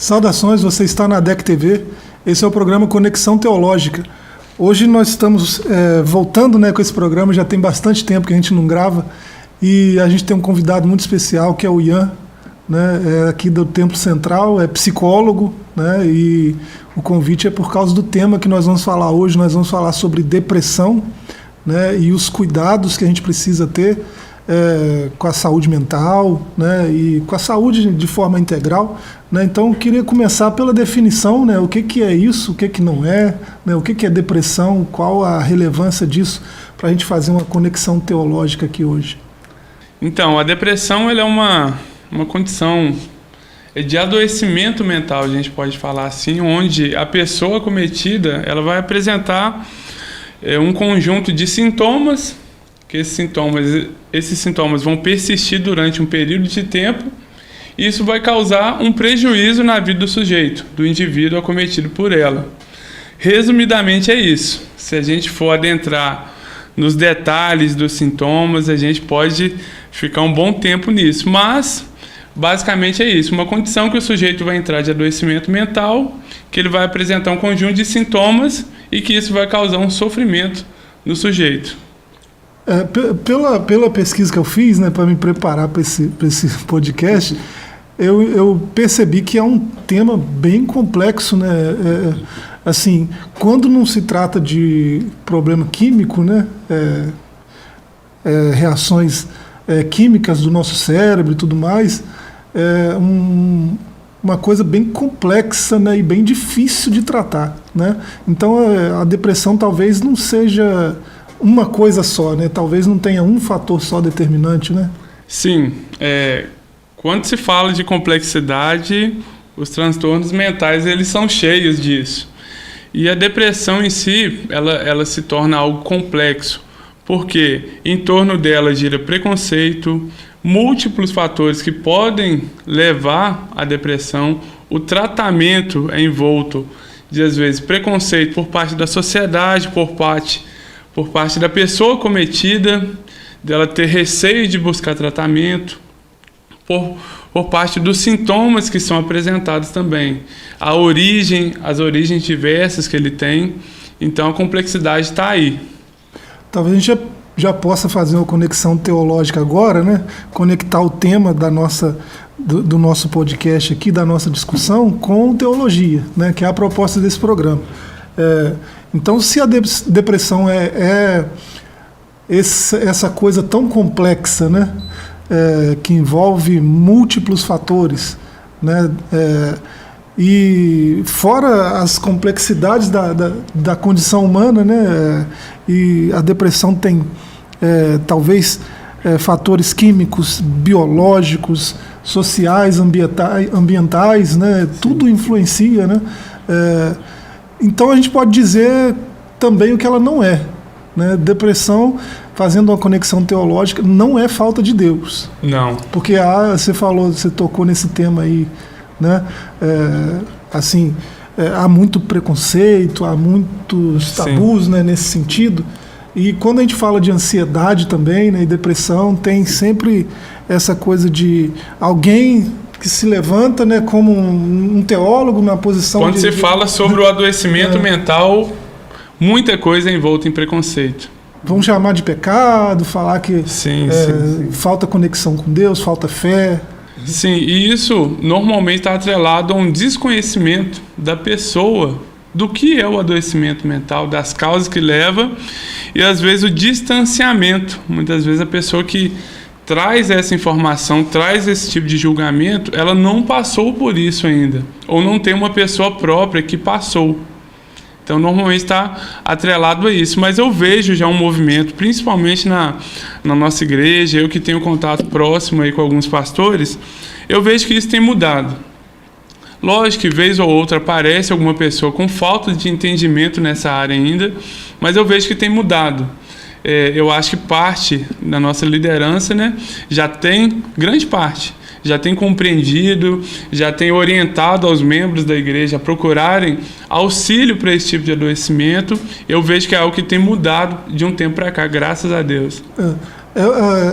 Saudações, você está na DEC TV, esse é o programa Conexão Teológica. Hoje nós estamos voltando com esse programa, já tem bastante tempo que a gente não grava, e a gente tem um convidado muito especial, que é o Ian, aqui do Templo Central, é psicólogo, e o convite é por causa do tema que nós vamos falar hoje. Nós vamos falar sobre depressão, e os cuidados que a gente precisa ter com a saúde mental, e com a saúde de forma integral. Então, eu queria começar pela definição, o que é isso, o que não é, o que é depressão, qual a relevância disso, para a gente fazer uma conexão teológica aqui hoje. Então, a depressão ela é uma condição de adoecimento mental, a gente pode falar assim, onde a pessoa acometida ela vai apresentar um conjunto de sintomas, que esses sintomas vão persistir durante um período de tempo, e isso vai causar um prejuízo na vida do sujeito, do indivíduo acometido por ela. Resumidamente é isso. Se a gente for adentrar nos detalhes dos sintomas, a gente pode ficar um bom tempo nisso, mas basicamente é isso, uma condição que o sujeito vai entrar de adoecimento mental, que ele vai apresentar um conjunto de sintomas e que isso vai causar um sofrimento no sujeito. Pela pesquisa que eu fiz, para me preparar para esse podcast, eu percebi que é um tema bem complexo, assim, quando não se trata de problema químico, reações químicas do nosso cérebro e tudo mais, é uma coisa bem complexa, e bem difícil de tratar, Então a depressão talvez não seja uma coisa só, talvez não tenha um fator só determinante, Sim, quando se fala de complexidade, os transtornos mentais eles são cheios disso. E a depressão em si, ela se torna algo complexo, porque em torno dela gira preconceito, múltiplos fatores que podem levar à depressão. O tratamento é envolto de, às vezes, preconceito por parte da sociedade, por parte da pessoa acometida, dela ter receio de buscar tratamento, por parte dos sintomas que são apresentados também, as origens diversas que ele tem. Então a complexidade está aí. Talvez a gente já possa fazer uma conexão teológica agora, conectar o tema do nosso podcast aqui, da nossa discussão, com teologia, que é a proposta desse programa. Então, se a depressão é essa coisa tão complexa, que envolve múltiplos fatores, e fora as complexidades da condição humana, e a depressão tem talvez fatores químicos, biológicos, sociais, ambientais, tudo influencia, então a gente pode dizer também o que ela não é, Depressão, fazendo uma conexão teológica, não é falta de Deus. Não. Porque você tocou nesse tema aí, assim, há muito preconceito, há muitos tabus, nesse sentido. E quando a gente fala de ansiedade também, e depressão, tem sempre essa coisa de alguém que se levanta, como um teólogo na posição Quando se fala sobre o adoecimento mental, muita coisa é envolta em preconceito. Vão chamar de pecado, falar que falta conexão com Deus, falta fé. Sim, e isso normalmente está atrelado a um desconhecimento da pessoa do que é o adoecimento mental, das causas que leva, e às vezes o distanciamento. Muitas vezes a pessoa que traz essa informação, traz esse tipo de julgamento, ela não passou por isso ainda, ou não tem uma pessoa própria que passou. Então, normalmente está atrelado a isso. Mas eu vejo já um movimento, principalmente na nossa igreja, eu que tenho contato próximo aí com alguns pastores, eu vejo que isso tem mudado. Lógico que vez ou outra aparece alguma pessoa com falta de entendimento nessa área ainda, mas eu vejo que tem mudado. Eu acho que parte da nossa liderança, já tem, grande parte, já tem compreendido, já tem orientado aos membros da igreja a procurarem auxílio para esse tipo de adoecimento. Eu vejo que é algo que tem mudado de um tempo para cá, graças a Deus.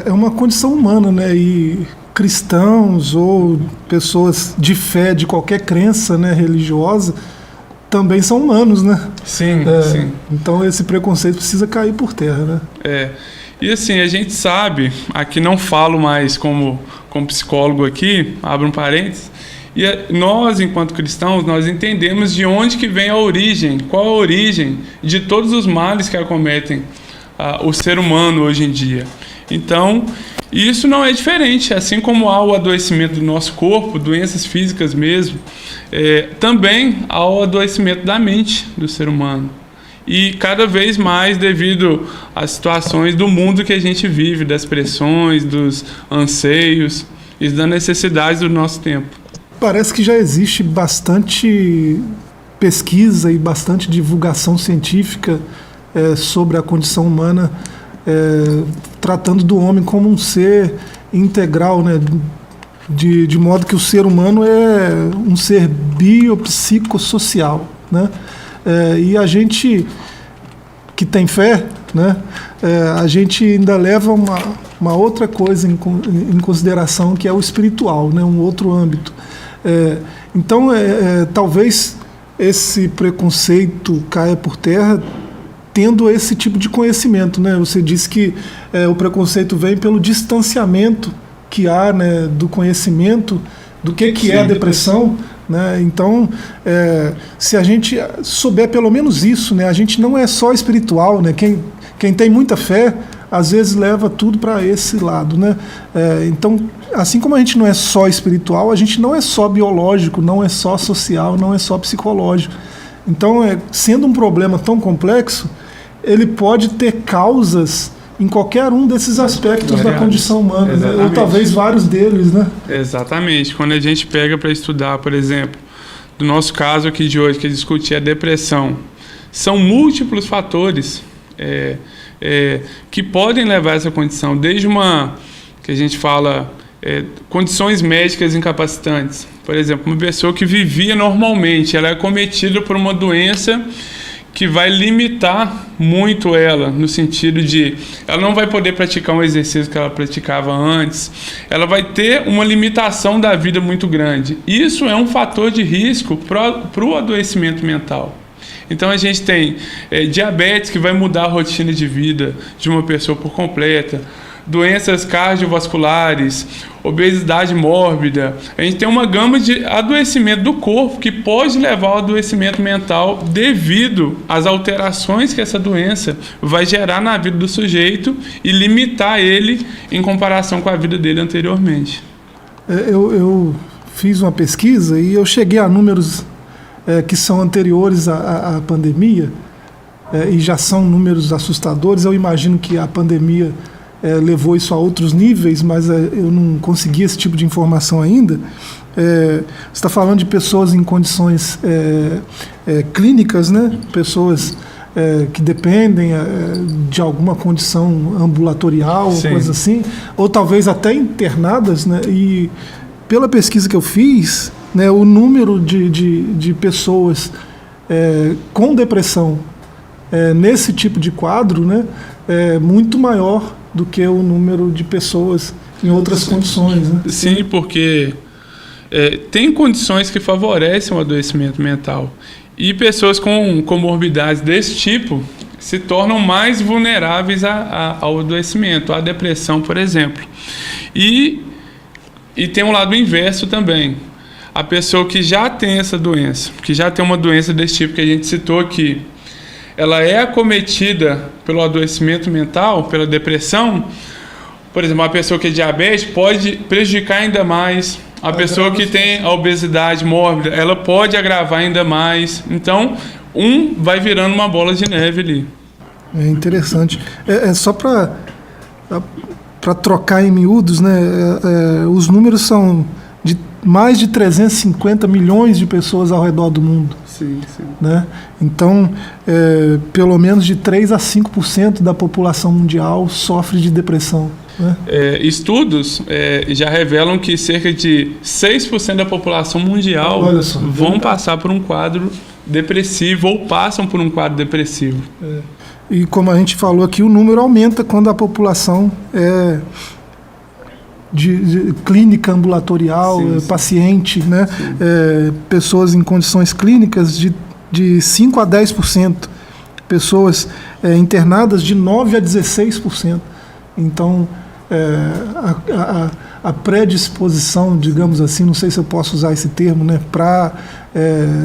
É uma condição humana, e cristãos ou pessoas de fé, de qualquer crença, né, religiosa, também são humanos, né? Sim, sim. Então esse preconceito precisa cair por terra, né? E assim, a gente sabe, aqui não falo mais como psicólogo aqui, abro um parênteses, e nós, enquanto cristãos, nós entendemos de onde que vem a origem, qual a origem de todos os males que acometem o ser humano hoje em dia. Então, isso não é diferente, assim como há o adoecimento do nosso corpo, doenças físicas mesmo, também há o adoecimento da mente do ser humano. E cada vez mais devido às situações do mundo que a gente vive, das pressões, dos anseios e das necessidades do nosso tempo. Parece que já existe bastante pesquisa e bastante divulgação científica sobre a condição humana, tratando do homem como um ser integral, né? De modo que o ser humano é um ser biopsicossocial, né? E a gente que tem fé, né, a gente ainda leva uma outra coisa em consideração, que é o espiritual, né, um outro âmbito. Então, talvez esse preconceito caia por terra tendo esse tipo de conhecimento, né? Você disse que o preconceito vem pelo distanciamento que há, né, do conhecimento do que é a depressão, né? Então, se a gente souber pelo menos isso, né, a gente não é só espiritual, né? Quem tem muita fé, às vezes leva tudo para esse lado, né? Então, assim como a gente não é só espiritual, a gente não é só biológico, não é só social, não é só psicológico. Então, sendo um problema tão complexo, ele pode ter causas em qualquer um desses aspectos da condição humana, né? Ou talvez vários deles, né? Exatamente. Quando a gente pega para estudar, por exemplo, do nosso caso aqui de hoje, que discutir a depressão, são múltiplos fatores que podem levar a essa condição, desde que a gente fala, condições médicas incapacitantes. Por exemplo, uma pessoa que vivia normalmente, ela é acometida por uma doença que vai limitar muito ela, no sentido de ela não vai poder praticar um exercício que ela praticava antes, ela vai ter uma limitação da vida muito grande. Isso é um fator de risco para o adoecimento mental. Então a gente tem diabetes, que vai mudar a rotina de vida de uma pessoa por completa, doenças cardiovasculares, obesidade mórbida. A gente tem uma gama de adoecimento do corpo que pode levar ao adoecimento mental devido às alterações que essa doença vai gerar na vida do sujeito e limitar ele em comparação com a vida dele anteriormente. Eu fiz uma pesquisa e eu cheguei a números que são anteriores à pandemia, e já são números assustadores. Eu imagino que a pandemia levou isso a outros níveis, mas eu não consegui esse tipo de informação ainda. Você está falando de pessoas em condições clínicas, né? Pessoas que dependem de alguma condição ambulatorial, coisa assim, ou talvez até internadas, né? E pela pesquisa que eu fiz, né, o número de pessoas com depressão nesse tipo de quadro, né, é muito maior do que o número de pessoas em outras condições, né? Sim, porque tem condições que favorecem o adoecimento mental. E pessoas com comorbidades desse tipo se tornam mais vulneráveis ao adoecimento, à depressão, por exemplo. E tem um lado inverso também. A pessoa que já tem essa doença, que já tem uma doença desse tipo que a gente citou aqui, ela é acometida pelo adoecimento mental, pela depressão. Por exemplo, uma pessoa que é diabética pode prejudicar ainda mais. A pessoa que tem a obesidade mórbida, ela pode agravar ainda mais. Então, vai virando uma bola de neve ali. É interessante. Só para trocar em miúdos, né? Os números são de mais de 350 milhões de pessoas ao redor do mundo. Sim. Né? Então, pelo menos de 3 a 5% da população mundial sofre de depressão. Né? Estudos já revelam que cerca de 6% da população mundial vão passar por um quadro depressivo ou passam por um quadro depressivo. E como a gente falou aqui, o número aumenta quando a população de clínica ambulatorial, paciente, né? Pessoas em condições clínicas de 5 a 10%, pessoas internadas de 9 a 16%. Então, a predisposição, digamos assim, não sei se eu posso usar esse termo, né, para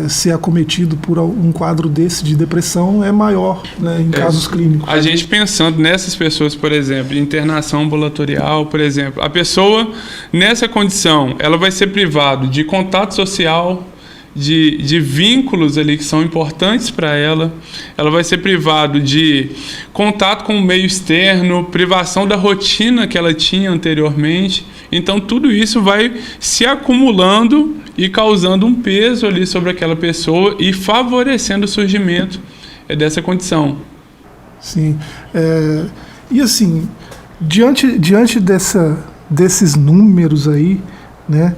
ser acometido por um quadro desse de depressão é maior, né, em casos clínicos. A gente pensando nessas pessoas, por exemplo, internação ambulatorial, por exemplo, a pessoa nessa condição, ela vai ser privada de contato social, de vínculos ali que são importantes para ela vai ser privada de contato com o meio externo, privação da rotina que ela tinha anteriormente. Então tudo isso vai se acumulando e causando um peso ali sobre aquela pessoa e favorecendo o surgimento dessa condição. Sim. E assim, diante desses números aí, né,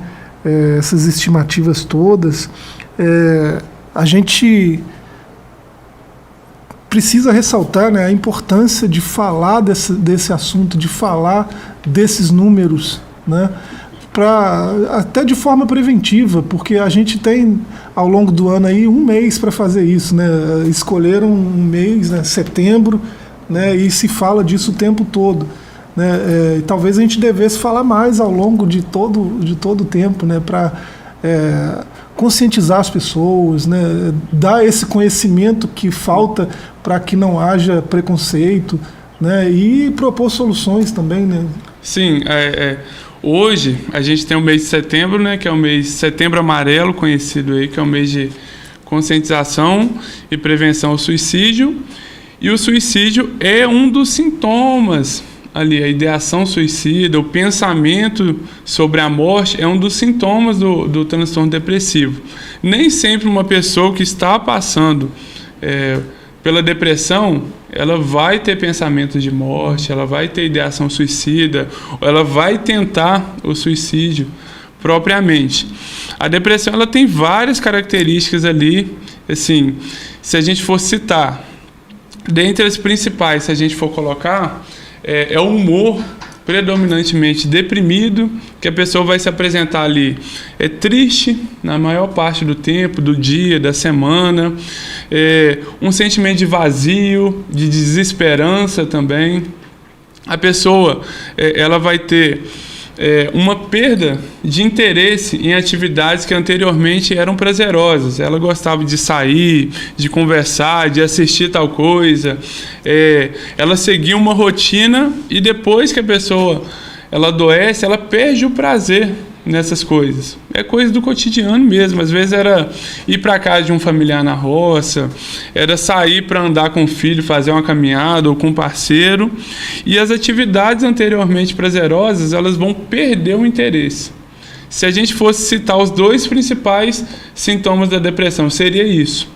essas estimativas todas, a gente precisa ressaltar, né, a importância de falar desse assunto, de falar desses números, né, até de forma preventiva, porque a gente tem ao longo do ano aí 1 mês para fazer isso, né? Escolheram um mês, né, setembro, né, e se fala disso o tempo todo, né? E talvez a gente devesse falar mais ao longo de todo o tempo, né, para conscientizar as pessoas, né, dar esse conhecimento que falta para que não haja preconceito, né, e propor soluções também, né? Sim, hoje a gente tem o mês de setembro, né, que é o mês Setembro Amarelo, conhecido aí, que é o mês de conscientização e prevenção ao suicídio. E o suicídio é um dos sintomas ali, a ideação suicida, o pensamento sobre a morte é um dos sintomas do transtorno depressivo. Nem sempre uma pessoa que está passando pela depressão, ela vai ter pensamentos de morte, ela vai ter ideação suicida, ou ela vai tentar o suicídio propriamente. A depressão, ela tem várias características ali, assim, se a gente for citar, dentre as principais, se a gente for colocar, é o humor predominantemente deprimido, que a pessoa vai se apresentar ali triste na maior parte do tempo, do dia, da semana, um sentimento de vazio, de desesperança também. A pessoa ela vai ter uma perda de interesse em atividades que anteriormente eram prazerosas. Ela gostava de sair, de conversar, de assistir tal coisa. Ela seguia uma rotina e depois que a pessoa ela adoece, ela perde o prazer nessas coisas. É coisa do cotidiano mesmo. Às vezes era ir para casa de um familiar na roça, era sair para andar com o filho, fazer uma caminhada ou com um parceiro. E as atividades anteriormente prazerosas, elas vão perder o interesse. Se a gente fosse citar os 2 principais sintomas da depressão, seria isso: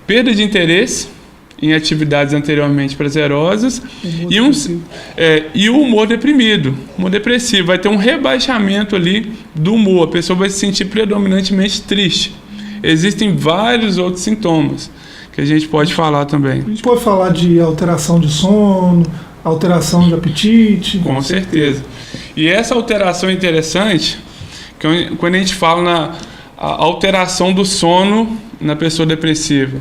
perda de interesse em atividades anteriormente prazerosas e o humor deprimido, humor depressivo. Vai ter um rebaixamento ali do humor, a pessoa vai se sentir predominantemente triste. Existem vários outros sintomas que a gente pode falar também. A gente pode falar de alteração de sono, alteração de apetite. Com certeza. E essa alteração é interessante, que quando a gente fala na alteração do sono na pessoa depressiva,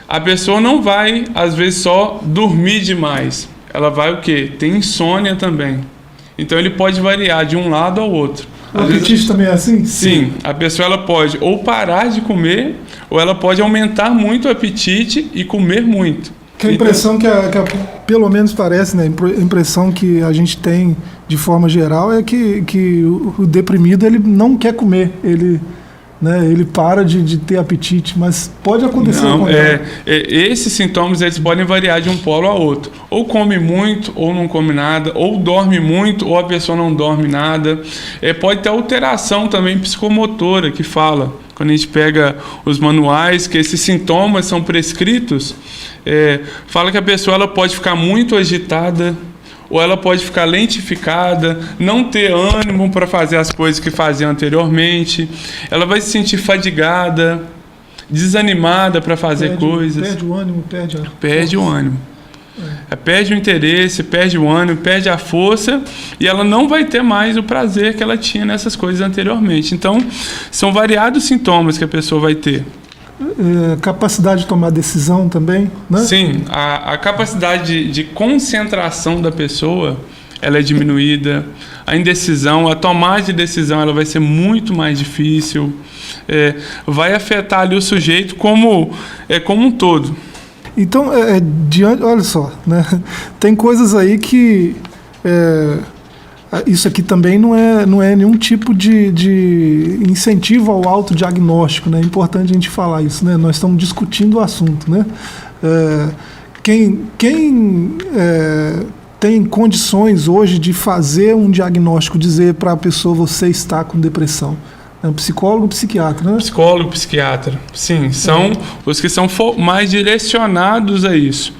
a pessoa não vai, às vezes, só dormir demais. Ela vai o quê? Tem insônia também. Então, ele pode variar de um lado ao outro. O apetite também é assim? Sim. A pessoa ela pode ou parar de comer, ou ela pode aumentar muito o apetite e comer muito. Que a impressão pelo menos parece, né? A impressão que a gente tem, de forma geral, é que o deprimido ele não quer comer. Ele para de ter apetite, mas pode acontecer. Não, esses sintomas eles podem variar de um polo a outro. Ou come muito, ou não come nada, ou dorme muito, ou a pessoa não dorme nada. Pode ter alteração também psicomotora, que fala, quando a gente pega os manuais, que esses sintomas são prescritos, fala que a pessoa ela pode ficar muito agitada, ou ela pode ficar lentificada, não ter ânimo para fazer as coisas que fazia anteriormente, ela vai se sentir fadigada, desanimada para fazer coisas. Perde o ânimo, Perde o ânimo. Perde o interesse, perde o ânimo, perde a força e ela não vai ter mais o prazer que ela tinha nessas coisas anteriormente. Então, são variados sintomas que a pessoa vai ter. Capacidade de tomar decisão também, né? Sim, a capacidade de concentração da pessoa, ela é diminuída. A indecisão, a tomada de decisão, ela vai ser muito mais difícil. Vai afetar ali o sujeito como um todo. Então, olha só, né? Tem coisas aí que... isso aqui também não é nenhum tipo de incentivo ao autodiagnóstico, né? É importante a gente falar isso, né? Nós estamos discutindo o assunto, né? Quem tem condições hoje de fazer um diagnóstico, dizer para a pessoa você está com depressão? É um psicólogo, psiquiatra, né? Psicólogo, psiquiatra. Sim, são os que são mais direcionados a isso.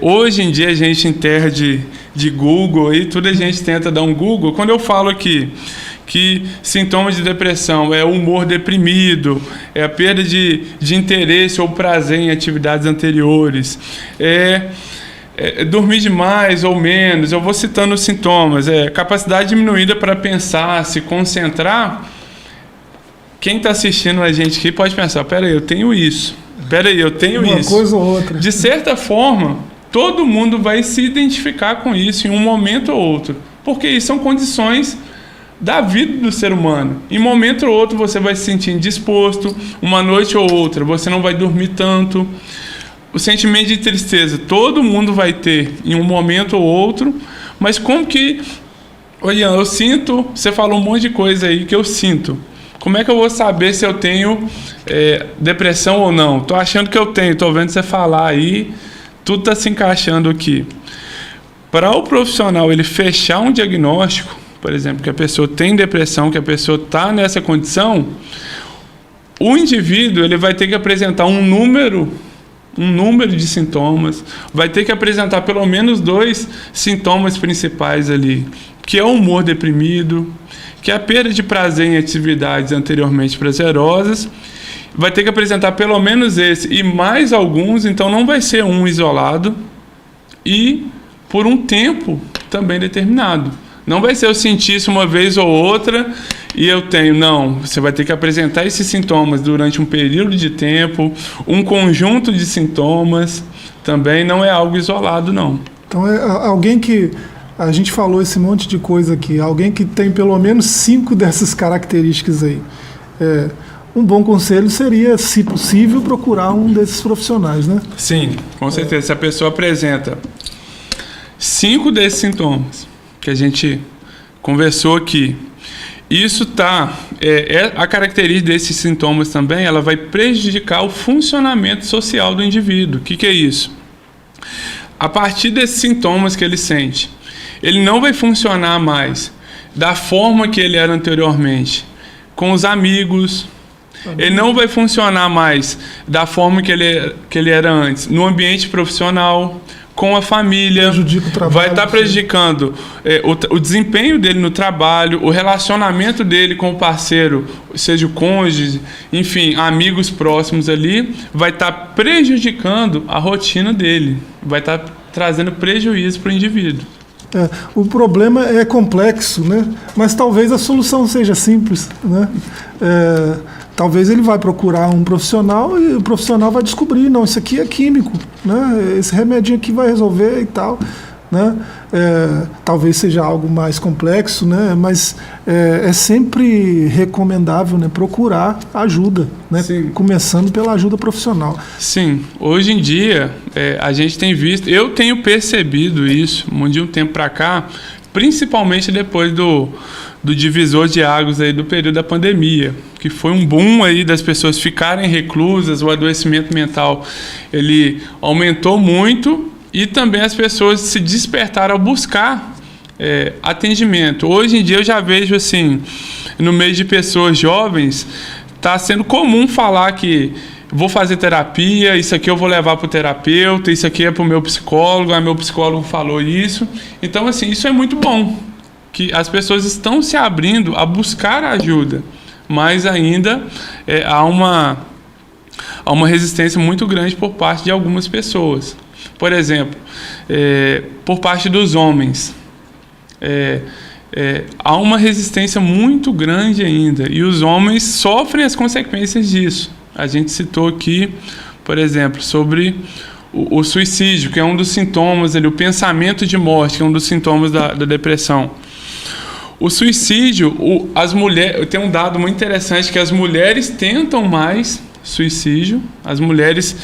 Hoje em dia a gente em terra de Google e tudo a gente tenta dar um Google. Quando eu falo aqui que sintomas de depressão é o humor deprimido, é a perda de interesse ou prazer em atividades anteriores, dormir demais ou menos, eu vou citando os sintomas, capacidade diminuída para pensar, se concentrar. Quem está assistindo a gente aqui pode pensar, peraí, eu tenho isso, Uma coisa ou outra. De certa forma, todo mundo vai se identificar com isso em um momento ou outro, porque isso são condições da vida do ser humano. Em um momento ou outro você vai se sentir indisposto, uma noite ou outra você não vai dormir tanto. O sentimento de tristeza todo mundo vai ter em um momento ou outro, mas como que... Olha, eu sinto... Você falou um monte de coisa aí que eu sinto. Como é que eu vou saber se eu tenho depressão ou não? Tô achando que eu tenho, tô vendo você falar aí, tudo tá se encaixando aqui. Para o profissional ele fechar um diagnóstico, por exemplo, que a pessoa tem depressão, que a pessoa está nessa condição, o indivíduo ele vai ter que apresentar um número de sintomas, vai ter que apresentar pelo menos 2 sintomas principais ali, que é o humor deprimido, que é a perda de prazer em atividades anteriormente prazerosas, vai ter que apresentar pelo menos esse e mais alguns, então não vai ser um isolado e por um tempo também determinado. Não vai ser eu sentir isso uma vez ou outra e eu tenho, não. Você vai ter que apresentar esses sintomas durante um período de tempo, um conjunto de sintomas, também não é algo isolado, não. Então é alguém que... A gente falou esse monte de coisa aqui. Alguém que tem pelo menos 5 dessas características aí. Um bom conselho seria, se possível, procurar um desses profissionais, né? Sim, com certeza. Se a pessoa apresenta 5 desses sintomas que a gente conversou aqui, isso a característica desses sintomas também, ela vai prejudicar o funcionamento social do indivíduo. O que é isso? A partir desses sintomas que ele sente, ele não vai funcionar mais da forma que ele era anteriormente, com os amigos. Ele não vai funcionar mais da forma que ele era antes, no ambiente profissional, com a família. Vai estar prejudicando o desempenho dele no trabalho, o relacionamento dele com o parceiro, seja o cônjuge, enfim, amigos próximos ali, vai estar prejudicando a rotina dele, vai estar trazendo prejuízo para o indivíduo. O problema é complexo, né? Mas talvez a solução seja simples, né? Talvez ele vai procurar um profissional e o profissional vai descobrir, não, isso aqui é químico, né? Esse remedinho aqui vai resolver e tal, né? Talvez seja algo mais complexo, né? Mas é sempre recomendável, né, procurar ajuda, né? Começando pela ajuda profissional. Sim, hoje em dia a gente tem visto, eu tenho percebido isso de um tempo para cá, principalmente depois do divisor de águas aí do período da pandemia, que foi um boom aí das pessoas ficarem reclusas, o adoecimento mental ele aumentou muito e também as pessoas se despertaram a buscar atendimento. Hoje em dia eu já vejo assim, no meio de pessoas jovens, está sendo comum falar que vou fazer terapia, isso aqui eu vou levar para o terapeuta, isso aqui é para o meu psicólogo, meu psicólogo falou isso. Então assim, isso é muito bom, que as pessoas estão se abrindo a buscar ajuda, mas ainda há uma resistência muito grande por parte de algumas pessoas. Por exemplo, por parte dos homens, há uma resistência muito grande ainda, e os homens sofrem as consequências disso. A gente citou aqui, por exemplo, sobre o suicídio, que é um dos sintomas, o pensamento de morte, que é um dos sintomas da depressão. O suicídio, as mulheres, tem um dado muito interessante, que as mulheres tentam mais suicídio, as mulheres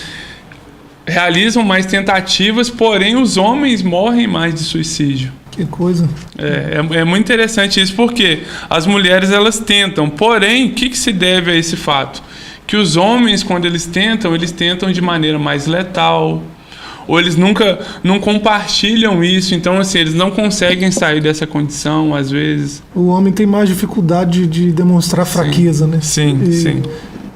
realizam mais tentativas, porém os homens morrem mais de suicídio. Que coisa. É muito interessante isso, porque as mulheres elas tentam, porém, o que se deve a esse fato? Que os homens, quando eles tentam de maneira mais letal, ou eles não compartilham isso, então assim, eles não conseguem sair dessa condição, às vezes. O homem tem mais dificuldade de demonstrar fraqueza, né? Sim.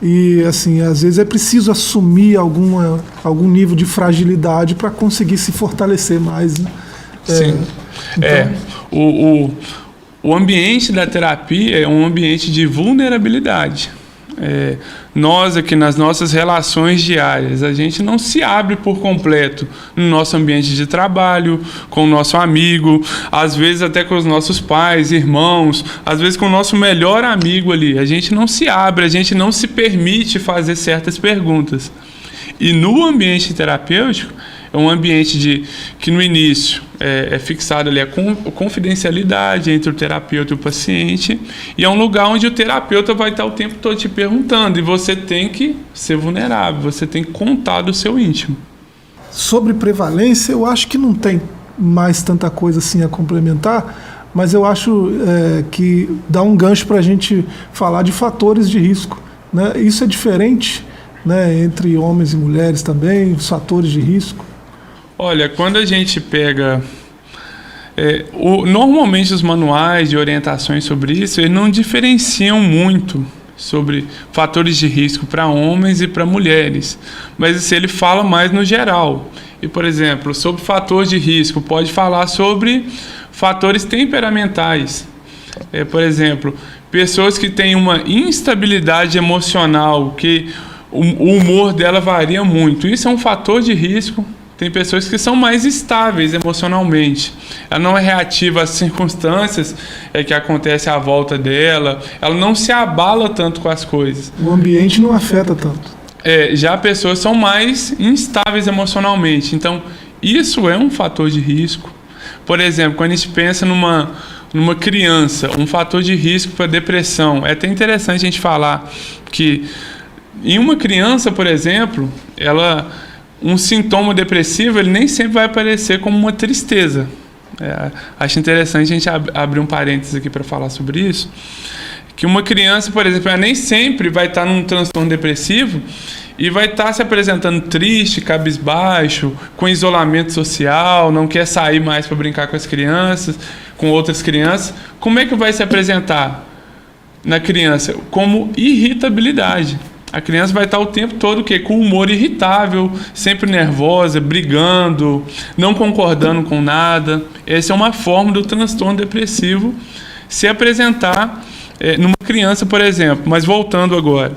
E assim, às vezes é preciso assumir algum nível de fragilidade para conseguir se fortalecer mais, né? Sim. Então... O ambiente da terapia é um ambiente de vulnerabilidade. Nós aqui nas nossas relações diárias, a gente não se abre por completo no nosso ambiente de trabalho, com o nosso amigo, às vezes até com os nossos pais, irmãos, às vezes com o nosso melhor amigo ali. A gente não se abre, a gente não se permite fazer certas perguntas. E no ambiente terapêutico, é um ambiente que no início é fixado ali a confidencialidade entre o terapeuta e o paciente, e é um lugar onde o terapeuta vai estar o tempo todo te perguntando, e você tem que ser vulnerável, você tem que contar do seu íntimo. Sobre prevalência, eu acho que não tem mais tanta coisa assim a complementar, mas eu acho que dá um gancho para a gente falar de fatores de risco, né? Isso é diferente, né, entre homens e mulheres também, os fatores de risco. Olha, quando a gente pega... normalmente os manuais de orientações sobre isso, eles não diferenciam muito sobre fatores de risco para homens e para mulheres, mas assim, ele fala mais no geral. E, por exemplo, sobre fator de risco, pode falar sobre fatores temperamentais. Por exemplo, pessoas que têm uma instabilidade emocional, que o humor dela varia muito. Isso é um fator de risco. Tem pessoas que são mais estáveis emocionalmente. Ela não é reativa às circunstâncias que acontecem à volta dela. Ela não se abala tanto com as coisas. O ambiente não afeta tanto. Já pessoas são mais instáveis emocionalmente. Então, isso é um fator de risco. Por exemplo, quando a gente pensa numa criança, um fator de risco para depressão. É até interessante a gente falar que em uma criança, por exemplo, um sintoma depressivo, ele nem sempre vai aparecer como uma tristeza. Acho interessante a gente abrir um parênteses aqui para falar sobre isso, que uma criança, por exemplo, ela nem sempre vai estar num transtorno depressivo e vai estar se apresentando triste, cabisbaixo, com isolamento social, não quer sair mais para brincar com as crianças, com outras crianças. Como é que vai se apresentar na criança? Como irritabilidade. A criança vai estar o tempo todo com humor irritável, sempre nervosa, brigando, não concordando com nada. Essa é uma forma do transtorno depressivo se apresentar numa criança, por exemplo. Mas voltando agora,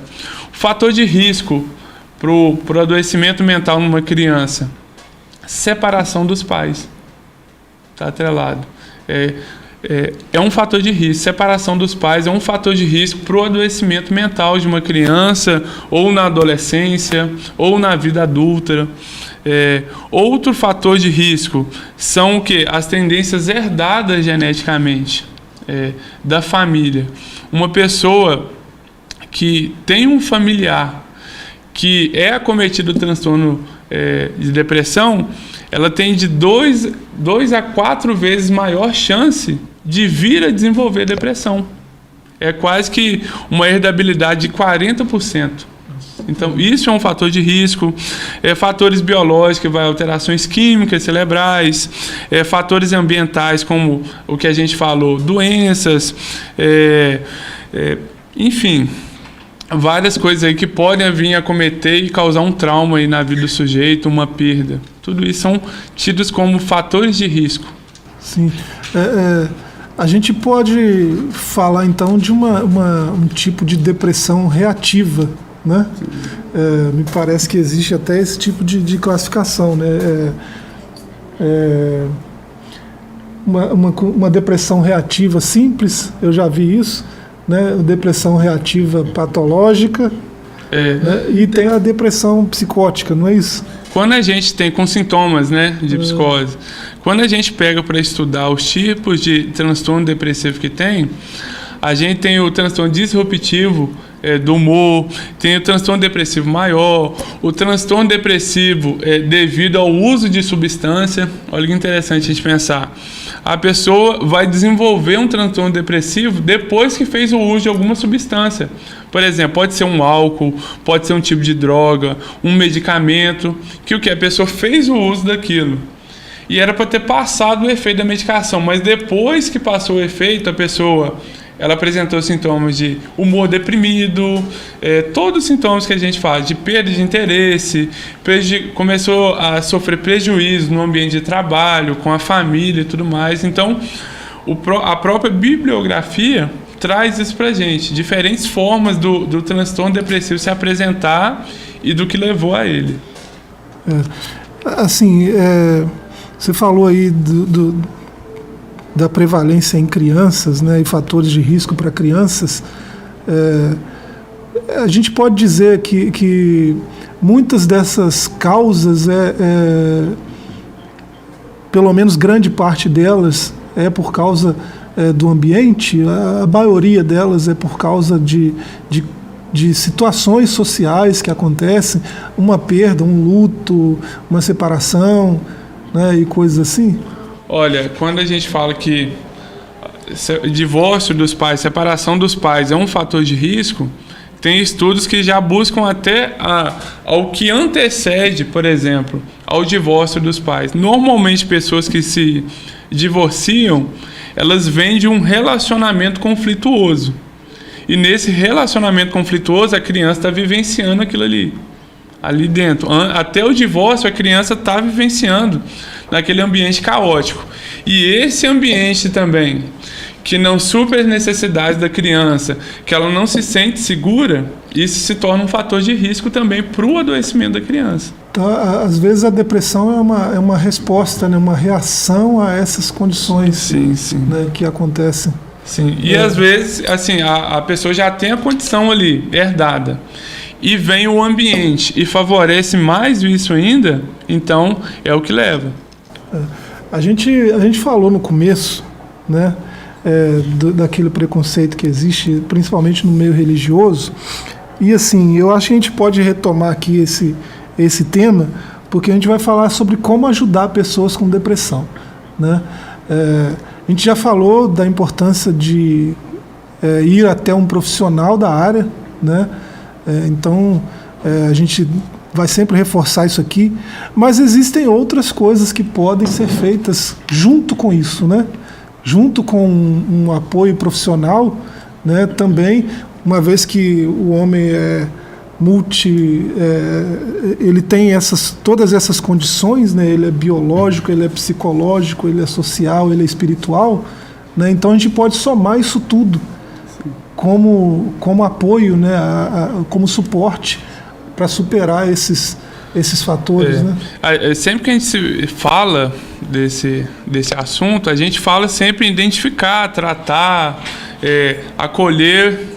o fator de risco para o adoecimento mental numa criança: separação dos pais. Está atrelado. É um fator de risco. Separação dos pais é um fator de risco para o adoecimento mental de uma criança, ou na adolescência, ou na vida adulta. Outro fator de risco são o quê? As tendências herdadas geneticamente da família. Uma pessoa que tem um familiar que é acometido do transtorno de depressão, ela tem de 2 a 4 vezes maior chance de vir a desenvolver depressão. É quase que uma herdabilidade de 40%. Então, isso é um fator de risco. Fatores biológicos, alterações químicas cerebrais, fatores ambientais, como o que a gente falou, doenças, enfim, várias coisas aí que podem vir a cometer e causar um trauma aí na vida do sujeito, uma perda. Tudo isso são tidos como fatores de risco. Sim. A gente pode falar, então, de um tipo de depressão reativa, né? Me parece que existe até esse tipo de classificação, né? Uma depressão reativa simples, eu já vi isso, né? Depressão reativa patológica, né? E tem a depressão psicótica, não é isso? Quando a gente tem com sintomas, né, de psicose, quando a gente pega para estudar os tipos de transtorno depressivo que tem, a gente tem o transtorno disruptivo do humor, tem o transtorno depressivo maior, o transtorno depressivo devido ao uso de substância. Olha que interessante a gente pensar. A pessoa vai desenvolver um transtorno depressivo depois que fez o uso de alguma substância. Por exemplo, pode ser um álcool, pode ser um tipo de droga, um medicamento, que a pessoa fez o uso daquilo. E era para ter passado o efeito da medicação, mas depois que passou o efeito, a pessoa ela apresentou sintomas de humor deprimido, todos os sintomas que a gente fala, de perda de interesse, começou a sofrer prejuízo no ambiente de trabalho, com a família e tudo mais. Então, a própria bibliografia traz isso pra gente, diferentes formas do transtorno depressivo se apresentar e do que levou a ele. Você falou aí da prevalência em crianças, né, e fatores de risco para crianças. A gente pode dizer que muitas dessas causas, pelo menos grande parte delas, é por causa do ambiente. A maioria delas é por causa de situações sociais que acontecem, uma perda, um luto, uma separação, né, e coisas assim. Olha, quando a gente fala que divórcio dos pais, separação dos pais é um fator de risco, tem estudos que já buscam até ao que antecede, por exemplo, ao divórcio dos pais. Normalmente, pessoas que se divorciam, elas vêm de um relacionamento conflituoso. E nesse relacionamento conflituoso, a criança está vivenciando aquilo ali dentro. Até o divórcio, a criança está vivenciando naquele ambiente caótico. E esse ambiente também, que não supre as necessidades da criança, que ela não se sente segura, isso se torna um fator de risco também para o adoecimento da criança. Então, às vezes a depressão é uma resposta, né, uma reação a essas condições, sim. Né, que acontecem. Sim, e às vezes assim, a pessoa já tem a condição ali, herdada, e vem o ambiente e favorece mais isso ainda, então é o que leva. A gente falou no começo, né, daquele preconceito que existe, principalmente no meio religioso, e assim, eu acho que a gente pode retomar aqui esse tema, porque a gente vai falar sobre como ajudar pessoas com depressão, né? A gente já falou da importância de ir até um profissional da área, né? Então, a gente vai sempre reforçar isso aqui, mas existem outras coisas que podem ser feitas junto com isso, né? Junto com um apoio profissional, né? Também, uma vez que o homem ele tem todas essas condições, né? Ele é biológico, ele é psicológico, ele é social, ele é espiritual, né? Então a gente pode somar isso tudo como apoio, né? Como suporte para superar esses fatores, né? Sempre que a gente fala desse assunto, a gente fala sempre em identificar, tratar, acolher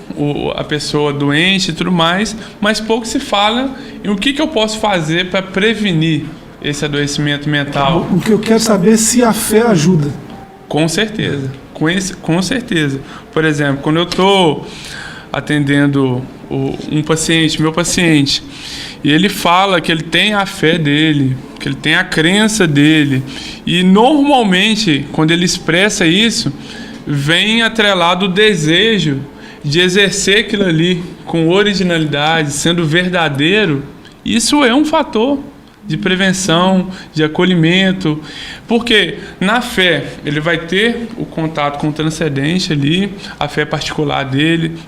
a pessoa doente e tudo mais, mas pouco se fala em o que eu posso fazer para prevenir esse adoecimento mental. O que eu quero saber é se a fé ajuda. Com certeza, com certeza. Por exemplo, quando eu estou atendendo meu paciente, e ele fala que ele tem a fé dele, que ele tem a crença dele, e normalmente, quando ele expressa isso, vem atrelado o desejo de exercer aquilo ali com originalidade, sendo verdadeiro. Isso é um fator de prevenção, de acolhimento, porque na fé ele vai ter o contato com o transcendente ali, a fé particular dele.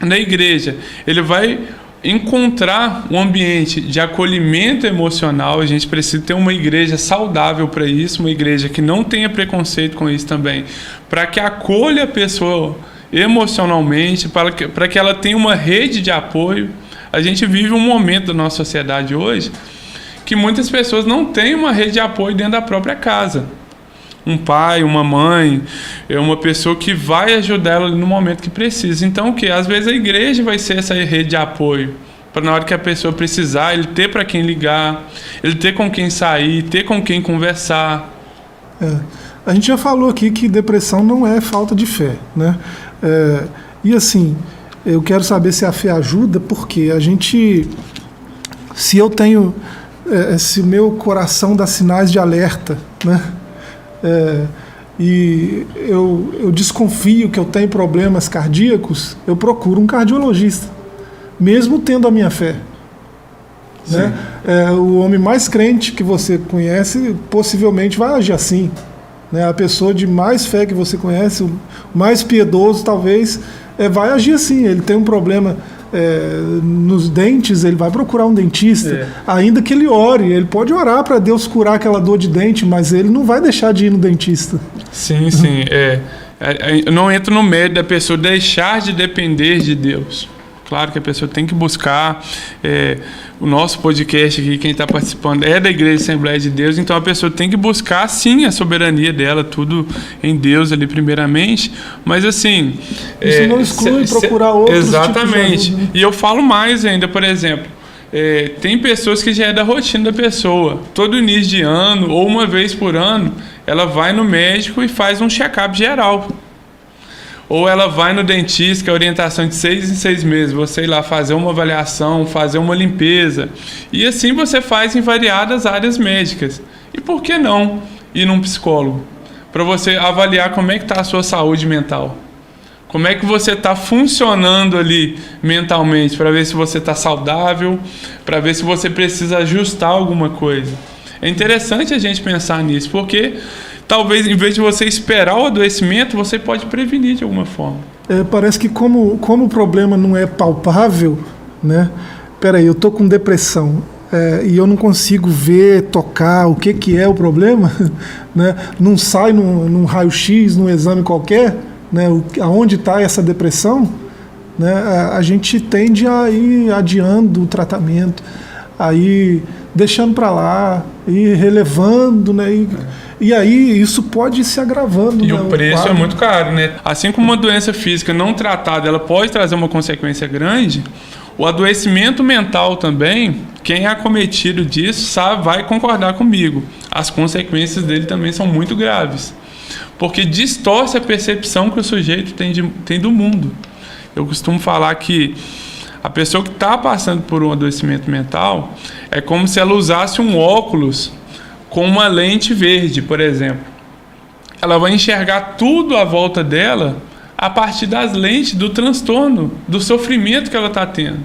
Na igreja ele vai encontrar um ambiente de acolhimento emocional. A gente precisa ter uma igreja saudável para isso, uma igreja que não tenha preconceito com isso também, para que acolha a pessoa emocionalmente, para que ela tenha uma rede de apoio. A gente vive um momento da nossa sociedade hoje que muitas pessoas não têm uma rede de apoio dentro da própria casa. Um pai, uma mãe, uma pessoa que vai ajudar ela no momento que precisa. Então, o que? Às vezes a igreja vai ser essa rede de apoio, para na hora que a pessoa precisar, ele ter para quem ligar, ele ter com quem sair, ter com quem conversar. A gente já falou aqui que depressão não é falta de fé, né? E assim, eu quero saber se a fé ajuda, porque a gente, se eu tenho, se o meu coração dá sinais de alerta, né? E eu desconfio que eu tenho problemas cardíacos, eu procuro um cardiologista, mesmo tendo a minha fé. Né? O homem mais crente que você conhece possivelmente vai agir assim. Né? A pessoa de mais fé que você conhece, o mais piedoso talvez, vai agir assim. Ele tem um problema nos dentes, ele vai procurar um dentista, ainda que ele ore. Ele pode orar para Deus curar aquela dor de dente, mas ele não vai deixar de ir no dentista. Sim. Eu não entro no mérito da pessoa deixar de depender de Deus. Claro que a pessoa tem que buscar. O nosso podcast aqui, quem está participando é da Igreja Assembleia de Deus, então a pessoa tem que buscar sim a soberania dela, tudo em Deus ali primeiramente, mas assim... Isso não exclui procurar outros exatamente. tipos de ajuda. E eu falo mais ainda, por exemplo, tem pessoas que já é da rotina da pessoa, todo início de ano ou uma vez por ano, ela vai no médico e faz um check-up geral. Ou ela vai no dentista, que é a orientação de 6 em 6 meses, você ir lá fazer uma avaliação, fazer uma limpeza. E assim você faz em variadas áreas médicas. E por que não ir num psicólogo? Para você avaliar como é que está a sua saúde mental. Como é que você está funcionando ali mentalmente, para ver se você está saudável, para ver se você precisa ajustar alguma coisa. É interessante a gente pensar nisso, porque... talvez, em vez de você esperar o adoecimento, você pode prevenir de alguma forma. Parece que como o problema não é palpável, né? Peraí, eu estou com depressão e eu não consigo ver, tocar o que é o problema, né? Não sai num raio-x, num exame qualquer, né? Aonde está essa depressão, né? A gente tende a ir adiando o tratamento, aí deixando para lá, e relevando, né? E aí isso pode ir se agravando. E o preço é muito caro, né? Assim como uma doença física não tratada, ela pode trazer uma consequência grande, o adoecimento mental também, quem é acometido disso vai concordar comigo. As consequências dele também são muito graves, porque distorce a percepção que o sujeito tem do mundo. Eu costumo falar que a pessoa que está passando por um adoecimento mental é como se ela usasse um óculos com uma lente verde, por exemplo. Ela vai enxergar tudo à volta dela a partir das lentes do transtorno, do sofrimento que ela está tendo.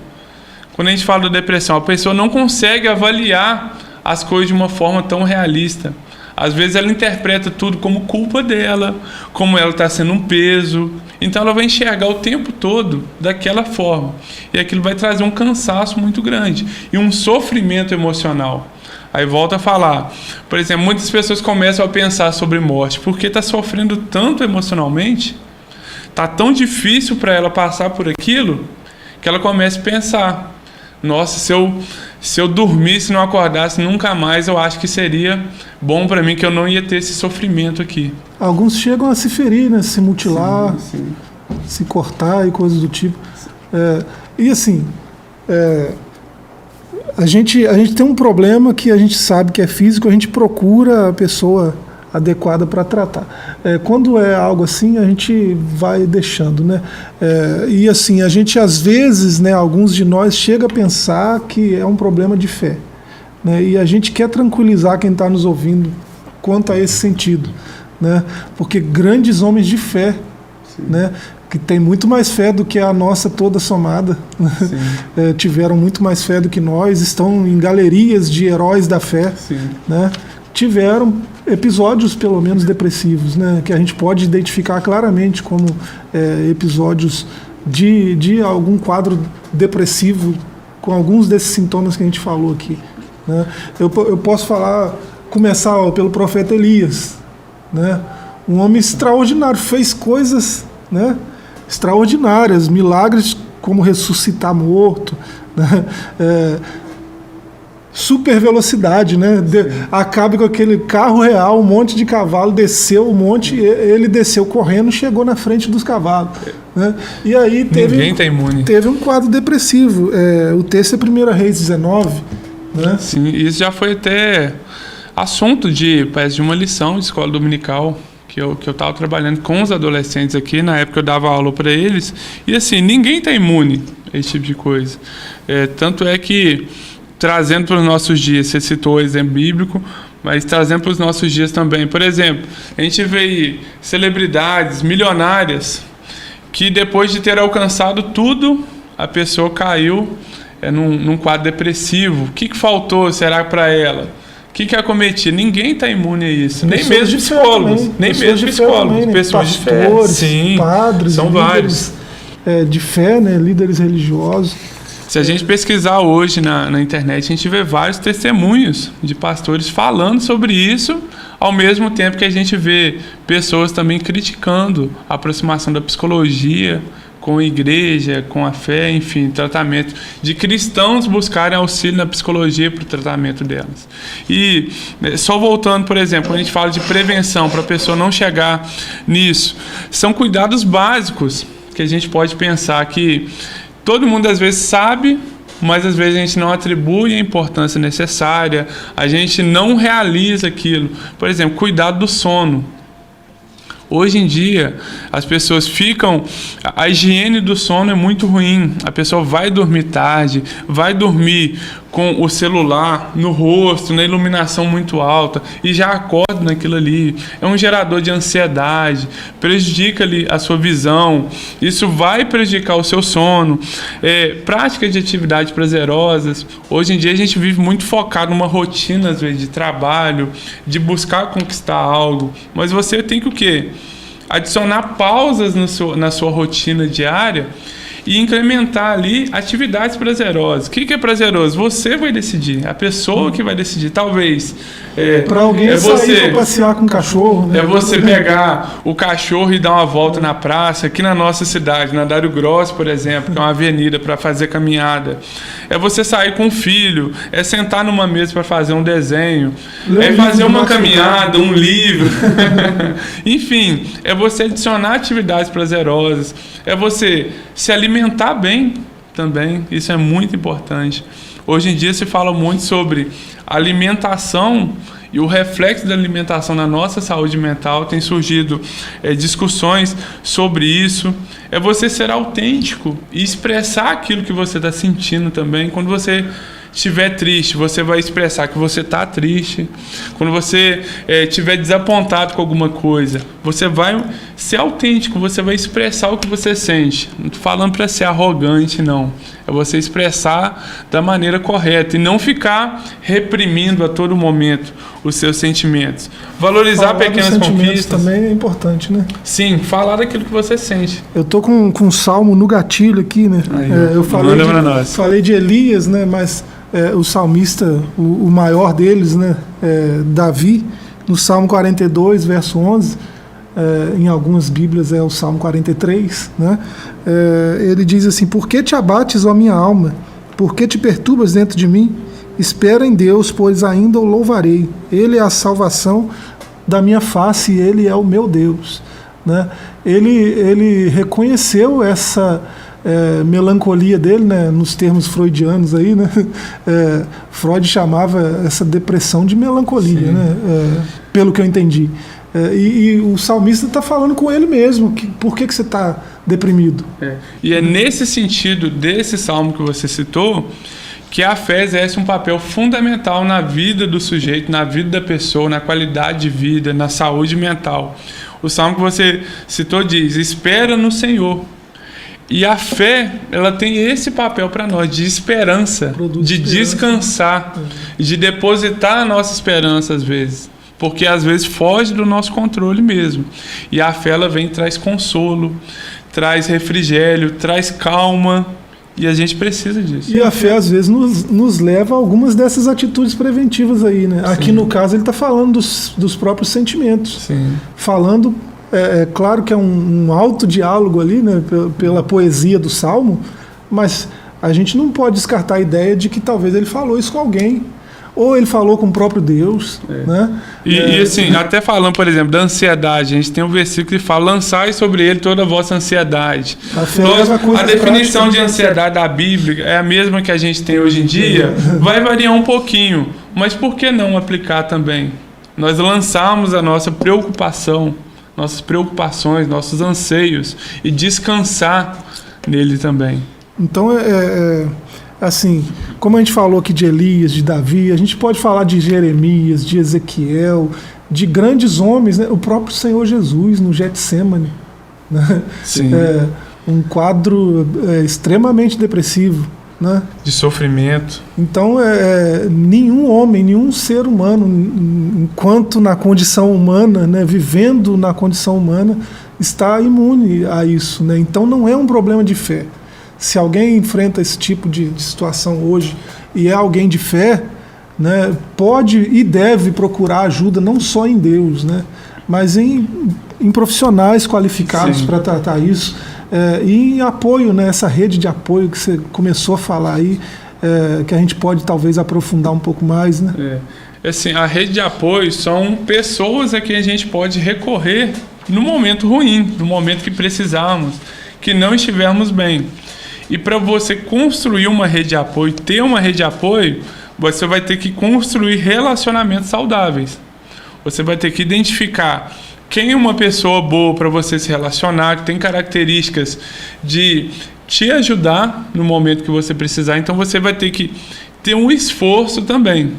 Quando a gente fala da depressão, a pessoa não consegue avaliar as coisas de uma forma tão realista. Às vezes ela interpreta tudo como culpa dela, como ela está sendo um peso. Então ela vai enxergar o tempo todo daquela forma. E aquilo vai trazer um cansaço muito grande e um sofrimento emocional. Aí volta a falar, por exemplo, muitas pessoas começam a pensar sobre morte, porque está sofrendo tanto emocionalmente, está tão difícil para ela passar por aquilo, que ela começa a pensar, nossa, se eu dormisse e não acordasse nunca mais, eu acho que seria bom para mim, que eu não ia ter esse sofrimento aqui. Alguns chegam a se ferir, né? Se mutilar, sim. Se cortar e coisas do tipo. E assim... A gente tem um problema que a gente sabe que é físico, a gente procura a pessoa adequada para tratar. Quando é algo assim, a gente vai deixando, né? E assim, a gente às vezes, né, alguns de nós chega a pensar que é um problema de fé, né? E a gente quer tranquilizar quem está nos ouvindo quanto a esse sentido, né? Porque grandes homens de fé, né, que tem muito mais fé do que a nossa toda somada, tiveram muito mais fé do que nós, estão em galerias de heróis da fé, né? Tiveram episódios pelo menos depressivos, né? Que a gente pode identificar claramente como episódios de algum quadro depressivo com alguns desses sintomas que a gente falou aqui, né? Eu posso começar pelo profeta Elias, né? Um homem extraordinário, fez coisas, né, extraordinárias, milagres como ressuscitar morto, né? Super velocidade, né? Acaba com aquele carro real, um monte de cavalo, desceu um monte, ele desceu correndo, chegou na frente dos cavalos, né? E aí Ninguém tá imune. Teve um quadro depressivo. O texto é 1 Reis 19, né? Sim, isso já foi até assunto parece de uma lição de escola dominical que eu estava trabalhando com os adolescentes aqui, na época eu dava aula para eles, e assim, ninguém tá imune a esse tipo de coisa. Tanto é que, trazendo para os nossos dias, você citou o exemplo bíblico, mas trazendo para os nossos dias também. Por exemplo, a gente vê celebridades milionárias que depois de ter alcançado tudo, a pessoa caiu num quadro depressivo. O que faltou, será, para ela? O que acometia? Ninguém está imune a isso. Nem mesmo psicólogos. Nem mesmo psicólogos. Pessoas de fé. Sim, padres, são vários. De fé, né? Líderes religiosos. Se a gente pesquisar hoje na internet, a gente vê vários testemunhos de pastores falando sobre isso, ao mesmo tempo que a gente vê pessoas também criticando a aproximação da psicologia com a igreja, com a fé, enfim, tratamento de cristãos buscarem auxílio na psicologia para o tratamento delas. E só voltando, por exemplo, quando a gente fala de prevenção para a pessoa não chegar nisso, são cuidados básicos que a gente pode pensar que todo mundo às vezes sabe, mas às vezes a gente não atribui a importância necessária, a gente não realiza aquilo. Por exemplo, cuidado do sono. Hoje em dia, as pessoas a higiene do sono é muito ruim. A pessoa vai dormir tarde, vai dormir com o celular no rosto, na iluminação muito alta, e já acorda naquilo ali. É um gerador de ansiedade, prejudica ali a sua visão, isso vai prejudicar o seu sono. Práticas de atividades prazerosas. Hoje em dia a gente vive muito focado numa rotina, às vezes, de trabalho, de buscar conquistar algo, mas você tem que o quê? Adicionar pausas na sua rotina diária e incrementar ali atividades prazerosas. O que é prazeroso? Você vai decidir, a pessoa que vai decidir. Talvez para alguém sair para passear com o cachorro, né? É você pegar o cachorro e dar uma volta na praça, aqui na nossa cidade, na Dário Gross, por exemplo, que é uma avenida para fazer caminhada. É você sair com o filho, é sentar numa mesa para fazer um desenho, é fazer uma caminhada, um livro. Enfim, é você adicionar atividades prazerosas, é você se alimentar bem também, isso é muito importante. Hoje em dia se fala muito sobre alimentação e o reflexo da alimentação na nossa saúde mental. Tem surgido discussões sobre isso. É você ser autêntico e expressar aquilo que você está sentindo também. Quando você estiver triste, você vai expressar que você está triste. Quando você estiver desapontado com alguma coisa, você vai ser autêntico, você vai expressar o que você sente. Não estou falando para ser arrogante, não. É você expressar da maneira correta e não ficar reprimindo a todo momento os seus sentimentos. Valorizar pequenas conquistas também é importante, né? Sim, falar daquilo que você sente. Eu tô com um salmo no gatilho aqui, né? Aí, eu falei de Elias, né? Mas o salmista, o maior deles, né? Davi, no Salmo 42, verso 11, em algumas bíblias é o Salmo 43, né? Ele diz assim: por que te abates, ó minha alma? Por que te perturbas dentro de mim? Espera em Deus, pois ainda o louvarei. Ele é a salvação da minha face e Ele é o meu Deus, né? Ele reconheceu essa melancolia dele, né, nos termos freudianos aí, né? Freud chamava essa depressão de melancolia, né? Pelo que eu entendi. E o salmista está falando com ele mesmo. Por que você está deprimido? E é nesse sentido desse salmo que você citou que a fé exerce um papel fundamental na vida do sujeito, na vida da pessoa, na qualidade de vida, na saúde mental. O salmo que você citou diz: espera no Senhor. E a fé, ela tem esse papel para nós, de esperança, de descansar, de depositar a nossa esperança às vezes. Porque às vezes foge do nosso controle mesmo. E a fé, ela vem e traz consolo, traz refrigério, traz calma. E a gente precisa disso. E a fé, às vezes, nos leva a algumas dessas atitudes preventivas aí, né? Sim. Aqui, no caso, ele está falando dos próprios sentimentos. Sim. Falando, claro que é um alto diálogo ali, né? Pela poesia do Salmo, mas a gente não pode descartar a ideia de que talvez ele falou isso com alguém, ou ele falou com o próprio Deus, né? E assim, até falando, por exemplo, da ansiedade, a gente tem um versículo que fala: lançai sobre ele toda a vossa ansiedade. A definição de ansiedade da Bíblia é a mesma que a gente tem hoje em dia, vai variar um pouquinho, mas por que não aplicar também? Nós lançamos a nossa preocupação, nossas preocupações, nossos anseios, e descansar nele também. Então, assim, como a gente falou aqui de Elias, de Davi, a gente pode falar de Jeremias, de Ezequiel, de grandes homens, né? O próprio Senhor Jesus no Getsêmani, né? Sim. Um quadro extremamente depressivo, né? De sofrimento. Então, nenhum homem, nenhum ser humano, enquanto na condição humana, né, vivendo na condição humana, está imune a isso, né? Então, não é um problema de fé. Se alguém enfrenta esse tipo de situação hoje e é alguém de fé, né, pode e deve procurar ajuda não só em Deus, né, mas em profissionais qualificados para tratar isso, e em apoio, né, essa rede de apoio que você começou a falar aí, que a gente pode talvez aprofundar um pouco mais, né? Assim, a rede de apoio são pessoas a quem a gente pode recorrer no momento ruim, no momento que precisarmos, que não estivermos bem. E para você construir uma rede de apoio, ter uma rede de apoio, você vai ter que construir relacionamentos saudáveis. Você vai ter que identificar quem é uma pessoa boa para você se relacionar, que tem características de te ajudar no momento que você precisar. Então você vai ter que ter um esforço também.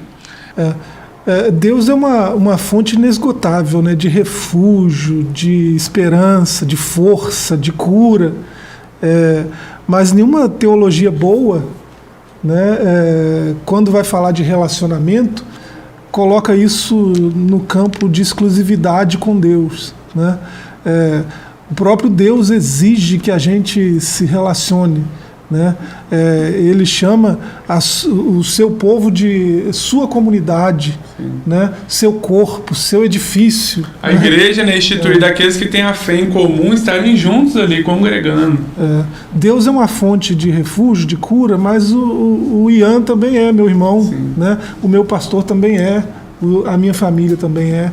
Deus é uma fonte inesgotável, né, de refúgio, de esperança, de força, de cura. Mas nenhuma teologia boa, né, quando vai falar de relacionamento, coloca isso no campo de exclusividade com Deus, né? O próprio Deus exige que a gente se relacione, né? Ele chama o seu povo de sua comunidade, né? Seu corpo, seu edifício. A igreja, né, instituída aqueles que têm a fé em comum estarem juntos ali, congregando. Deus é uma fonte de refúgio, de cura, mas o Ian também é meu irmão, né? O meu pastor também a minha família também é.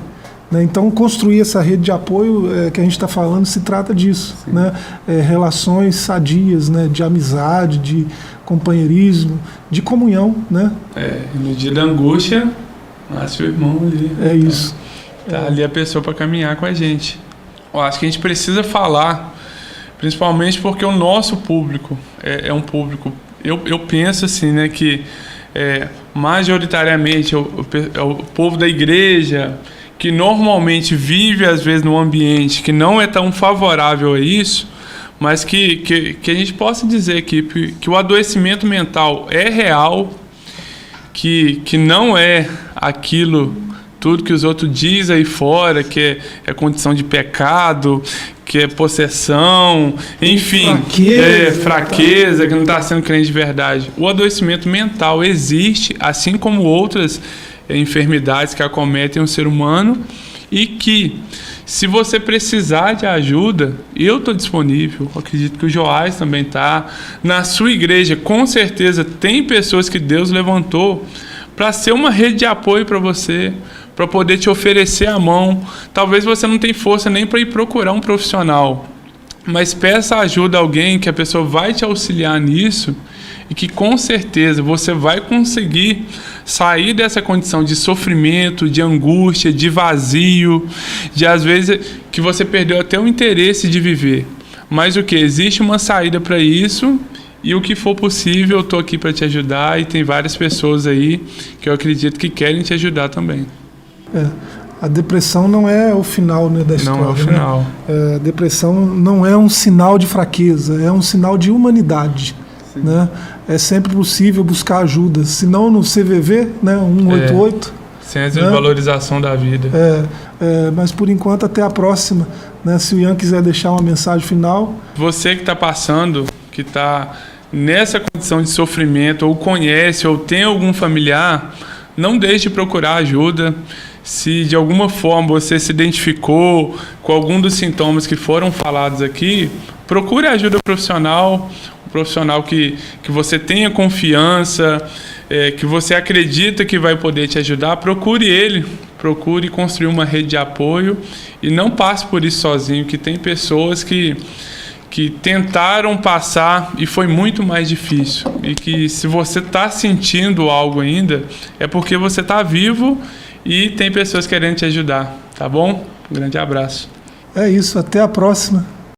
Né? Então, construir essa rede de apoio que a gente está falando se trata disso, né? Relações sadias, né? De amizade, de companheirismo, de comunhão, né? No dia da angústia, nasce o irmão ali. Isso. Tá ali a pessoa para caminhar com a gente. Eu acho que a gente precisa falar, principalmente porque o nosso público é um público, eu penso assim, né, que majoritariamente é o povo da igreja, que normalmente vive, às vezes, num ambiente que não é tão favorável a isso, mas que a gente possa dizer que o adoecimento mental é real, que não é aquilo, tudo que os outros dizem aí fora, que é condição de pecado, que é possessão, enfim, fraqueza, que não está sendo crente de verdade. O adoecimento mental existe, assim como outras enfermidades que acometem o ser humano, e que, se você precisar de ajuda, eu estou disponível. Eu acredito que o Joás também está. Na sua igreja, com certeza, tem pessoas que Deus levantou para ser uma rede de apoio para você, para poder te oferecer a mão. Talvez você não tenha força nem para ir procurar um profissional, mas peça ajuda a alguém que a pessoa vai te auxiliar nisso, e que com certeza você vai conseguir sair dessa condição de sofrimento, de angústia, de vazio, de às vezes que você perdeu até o interesse de viver. Mas existe uma saída para isso, e o que for possível eu estou aqui para te ajudar, e tem várias pessoas aí que eu acredito que querem te ajudar também. A depressão não é o final, né, da história. Não é o final. Né? A depressão não é um sinal de fraqueza, é um sinal de humanidade. Né? É sempre possível buscar ajuda, se não no CVV, né, 188. Sem a desvalorização da vida. Mas por enquanto, até a próxima. Né? Se o Ian quiser deixar uma mensagem final. Você que está passando, que está nessa condição de sofrimento, ou conhece, ou tem algum familiar, não deixe de procurar ajuda. Se de alguma forma você se identificou com algum dos sintomas que foram falados aqui, procure ajuda profissional. O profissional que você tenha confiança, que você acredita que vai poder te ajudar, procure ele, procure construir uma rede de apoio e não passe por isso sozinho, que tem pessoas que tentaram passar e foi muito mais difícil. E que se você está sentindo algo ainda, é porque você está vivo e tem pessoas querendo te ajudar, tá bom? Um grande abraço. É isso, até a próxima.